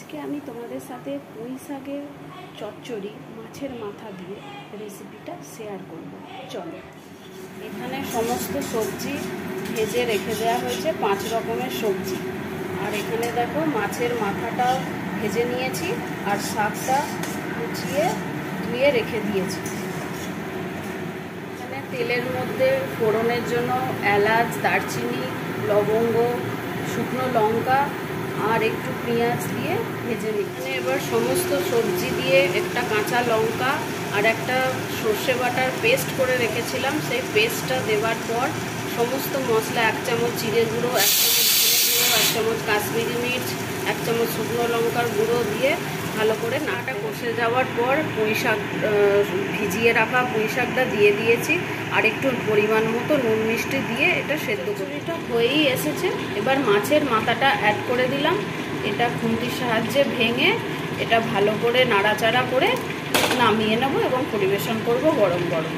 আজকে আমি তোমাদের সাথে পুঁই শাকের চচ্চড়ি মাছের মাথা দিয়ে রেসিপিটা শেয়ার করব। চলো, এখানে সমস্ত সবজি ভেজে রেখে দেওয়া হয়েছে, 5 রকমের সবজি। আর এখানে দেখো মাছের মাথাটাও ভেজে নিয়েছি আর শাকটা কুচিয়ে ধুয়ে রেখে দিয়েছি। এখানে তেলের মধ্যে ফোড়নের জন্য এলাচ, দারচিনি, লবঙ্গ, শুকনো লঙ্কা আর একটু পেঁয়াজ দিয়ে ভেজে নিচ্ছি। এবার সমস্ত সবজি দিয়ে একটা কাঁচা লঙ্কা আর একটা সর্ষে বাটার পেস্ট করে রেখেছিলাম, সেই পেস্টটা দেওয়ার পর সমস্ত মশলা 1 চামচ জিরে গুঁড়ো, 1 চামচ ধনে গুঁড়ো, 1 চামচ কাশ্মীরি মির্চ, 1 চামচ শুকনো লঙ্কার গুঁড়ো দিয়ে ভালো করে নাটা কষে যাওয়ার পর পুঁই শাক, ভিজিয়ে রাখা পুঁই শাকটা দিয়ে দিয়েছি আর একটু পরিমাণ মতো নুন মিষ্টি দিয়ে এটা সেদ্ধ করে। এটা হয়েই এসেছে। এবার মাছের মাথাটা অ্যাড করে দিলাম। এটা খুন্তির সাহায্যে ভেঙে এটা ভালো করে নাড়াচাড়া করে নামিয়ে নেব এবং পরিবেশন করব গরম গরম।